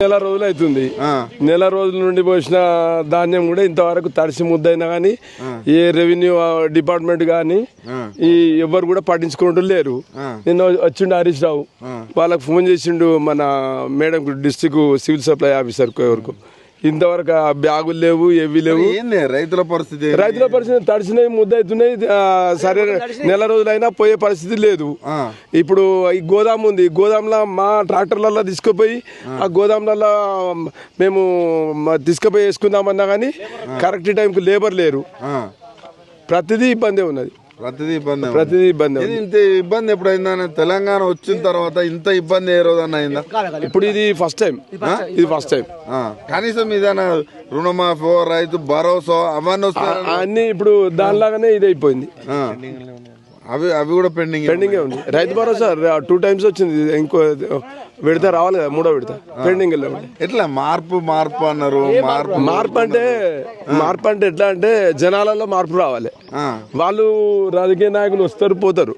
నెల రోజులు అవుతుంది. నెల రోజుల నుండి పోసిన ధాన్యం కూడా ఇంతవరకు తడిసి ముద్దైనా గానీ ఏ రెవెన్యూ డిపార్ట్మెంట్ గానీ ఈ ఎవరు కూడా పట్టించుకుంటూ లేరు. నిన్న వచ్చిండు హరీష్ రావు, వాళ్ళకి ఫోన్ చేసిండు మన madam district civil supply officer ఎవరికి. ఇంతవరకు బ్యాగులు లేవు, ఏవి లేవు. రైతుల పరిస్థితి తడిసినవి ముద్ద అవుతున్నాయి. సరే నెల రోజులైనా పోయే పరిస్థితి లేదు. ఇప్పుడు ఈ గోదాం ఉంది, గోదాంలో మా ట్రాక్టర్లలో తీసుకుపోయి ఆ గోదాంలలో మేము తీసుకుపోయి వేసుకుందామన్నా కానీ కరెక్ట్ టైంకి లేబర్ లేరు. ప్రతిదీ ఇబ్బంది ఉన్నది. ప్రతిదీ ఇబ్బంది. ఇంత ఇబ్బంది ఎప్పుడైందా? తెలంగాణ వచ్చిన తర్వాత ఇంత ఇబ్బంది ఏ రోజన్నా అయిందా? ఇప్పుడు ఇది ఫస్ట్ టైం. కనీసం ఇదైనా రుణమాఫీ, రైతు భరోసా అవన్నీ అన్ని ఇప్పుడు దానిలాగానే ఇది అయిపోయింది. అవి కూడా పెండింగ్ ఉంది. రైతు భరోసా 2 times వచ్చింది, ఇంకో విడత రావాలి కదా, 3వ విడత పెండింగ్. ఎట్లా మార్పు అన్నారు? మార్పు అంటే ఎట్లా అంటే జనాలలో మార్పు రావాలి. వాళ్ళు రాజకీయ నాయకులు వస్తారు పోతారు,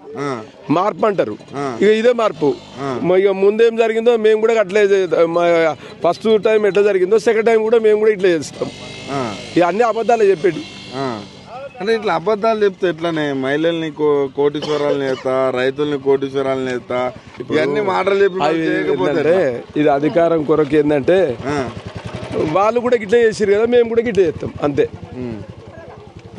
మార్పు అంటారు. ఇక ఇదే మార్పు. ఇక ముందేం జరిగిందో మేము కూడా అట్లే, ఫస్ట్ టైం ఎట్లా జరిగిందో సెకండ్ టైం కూడా మేము కూడా ఇట్లా చేస్తాం. ఇక అన్ని అబద్ధాలే చెప్పేది. అంటే ఇట్లా అబద్ధాలు చెప్తే ఎట్లానే మహిళల్ని కోటీశ్వరాలు నేత, రైతుల్ని కోటీశ్వరాలు నేత, ఇవన్నీ మాటలు చెప్పి ఇది అధికారం కొరకు ఏంటంటే వాళ్ళు కూడా గిట్లా చేసారు కదా, మేము కూడా గిట్లా చేస్తాం అంతే.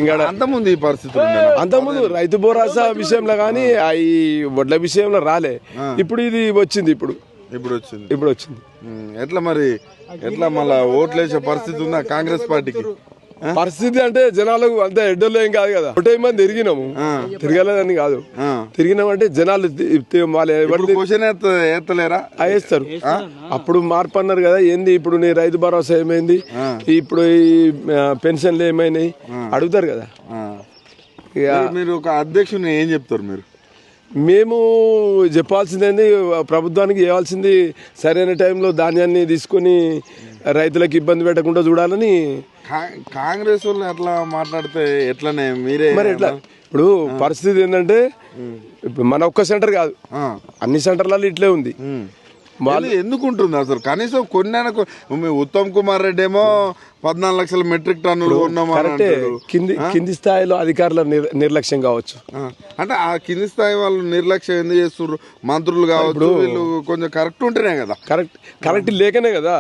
ఇంకా అంతకుముందు ఈ పరిస్థితి అంతకుముందు రైతు భరోసా విషయంలో కానీ ఈ వడ్ల విషయంలో రాలే. ఇప్పుడు ఇది వచ్చింది. ఇప్పుడు వచ్చింది. ఎట్లా మరి ఎట్లా ఓట్లు వేసే పరిస్థితి ఉందా కాంగ్రెస్ పార్టీకి? పరిస్థితి అంటే జనాలకు అంత ఎడ్డోళ్ళు ఏం కాదు కదా. ఒకటే మంది తిరిగినాము, తిరగలేదని కాదు, తిరిగినామంటే జనాలు వేస్తారు. అప్పుడు మార్పు అన్నారు కదా, ఏంది ఇప్పుడు నీ రైతు భరోసా ఏమైంది, ఇప్పుడు ఈ పెన్షన్లు ఏమైనాయి అడుగుతారు కదా. మీరు ఒక అధ్యక్షుని ఏం చెప్తారు? మేము చెప్పాల్సింది ప్రభుత్వానికి ఇవ్వాల్సింది సరైన టైంలో ధాన్యాన్ని తీసుకొని రైతులకు ఇబ్బంది పెట్టకుండా చూడాలని. కాంగ్రెస్ వాళ్ళు అట్లా మాట్లాడితే ఎట్లనే మీరే మరి ఎట్లా? ఇప్పుడు పరిస్థితి ఏంటంటే ఇప్పుడు మన ఒక్క సెంటర్ కాదు, అన్ని సెంటర్లలో ఇట్లే ఉంది. వాళ్ళు ఎందుకు ఉంటుంది అసలు? కనీసం కొన్ని ఉత్తమ్ కుమార్ రెడ్డి ఏమో 14 లక్షల మెట్రిక్ టన్నులు కింది స్థాయిలో అధికారుల నిర్లక్ష్యం కావచ్చు. అంటే ఆ కింది స్థాయి వాళ్ళు నిర్లక్ష్యం ఎందుకు చేస్తున్నారు? మంత్రులు కావచ్చు, వీళ్ళు కొంచెం కరెక్ట్ ఉంటేనే కదా. కరెక్ట్ లేకనే కదా.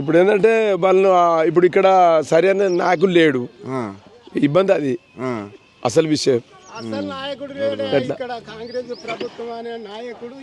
ఇప్పుడు ఏంటంటే వాళ్ళు ఇప్పుడు ఇక్కడ సరైన నాయకులు లేడు, ఇబ్బంది. అది అసలు విషయం. అసలు నాయకుడు కాంగ్రెస్ ప్రభుత్వం అనే నాయకుడు